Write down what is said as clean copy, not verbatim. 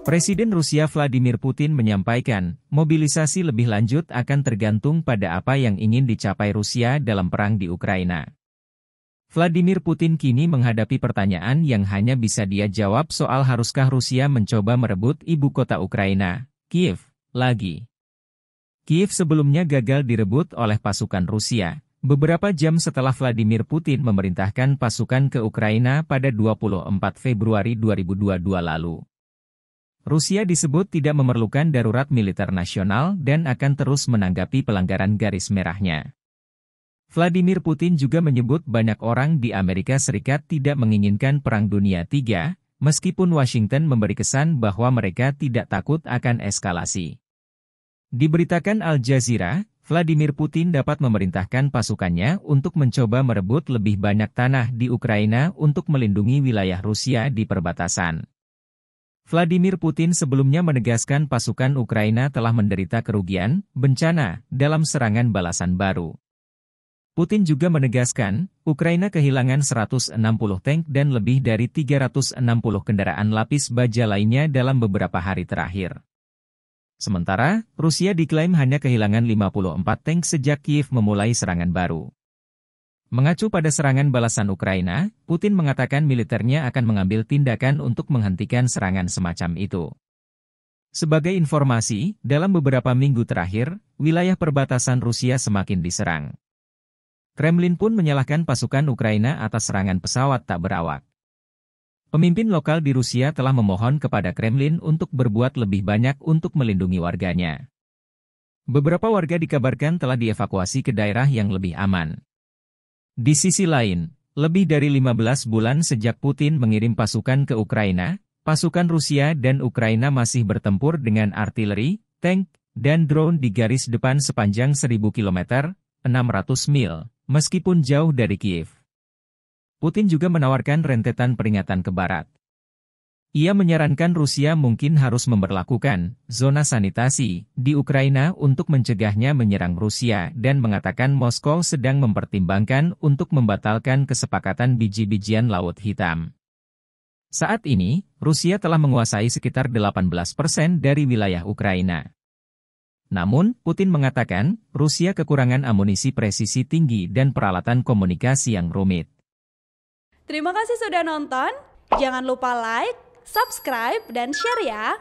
Presiden Rusia Vladimir Putin menyampaikan, mobilisasi lebih lanjut akan tergantung pada apa yang ingin dicapai Rusia dalam perang di Ukraina. Vladimir Putin kini menghadapi pertanyaan yang hanya bisa dia jawab soal haruskah Rusia mencoba merebut ibu kota Ukraina, Kiev, lagi. Kiev sebelumnya gagal direbut oleh pasukan Rusia, beberapa jam setelah Vladimir Putin memerintahkan pasukan ke Ukraina pada 24 Februari 2022 lalu. Rusia disebut tidak memerlukan darurat militer nasional dan akan terus menanggapi pelanggaran garis merahnya. Vladimir Putin juga menyebut banyak orang di Amerika Serikat tidak menginginkan Perang Dunia III, meskipun Washington memberi kesan bahwa mereka tidak takut akan eskalasi. Diberitakan Al Jazeera, Vladimir Putin dapat memerintahkan pasukannya untuk mencoba merebut lebih banyak tanah di Ukraina untuk melindungi wilayah Rusia di perbatasan. Vladimir Putin sebelumnya menegaskan pasukan Ukraina telah menderita kerugian, bencana, dalam serangan balasan baru. Putin juga menegaskan, Ukraina kehilangan 160 tank dan lebih dari 360 kendaraan lapis baja lainnya dalam beberapa hari terakhir. Sementara, Rusia diklaim hanya kehilangan 54 tank sejak Kiev memulai serangan baru. Mengacu pada serangan balasan Ukraina, Putin mengatakan militernya akan mengambil tindakan untuk menghentikan serangan semacam itu. Sebagai informasi, dalam beberapa minggu terakhir, wilayah perbatasan Rusia semakin diserang. Kremlin pun menyalahkan pasukan Ukraina atas serangan pesawat tak berawak. Pemimpin lokal di Rusia telah memohon kepada Kremlin untuk berbuat lebih banyak untuk melindungi warganya. Beberapa warga dikabarkan telah dievakuasi ke daerah yang lebih aman. Di sisi lain, lebih dari 15 bulan sejak Putin mengirim pasukan ke Ukraina, pasukan Rusia dan Ukraina masih bertempur dengan artileri, tank, dan drone di garis depan sepanjang 1.000 km, 600 mil, meskipun jauh dari Kiev. Putin juga menawarkan rentetan peringatan ke Barat. Ia menyarankan Rusia mungkin harus memberlakukan zona sanitasi di Ukraina untuk mencegahnya menyerang Rusia dan mengatakan Moskow sedang mempertimbangkan untuk membatalkan kesepakatan biji-bijian Laut Hitam. Saat ini, Rusia telah menguasai sekitar 18% dari wilayah Ukraina. Namun, Putin mengatakan, Rusia kekurangan amunisi presisi tinggi dan peralatan komunikasi yang rumit. Terima kasih sudah nonton, jangan lupa like, subscribe, dan share ya!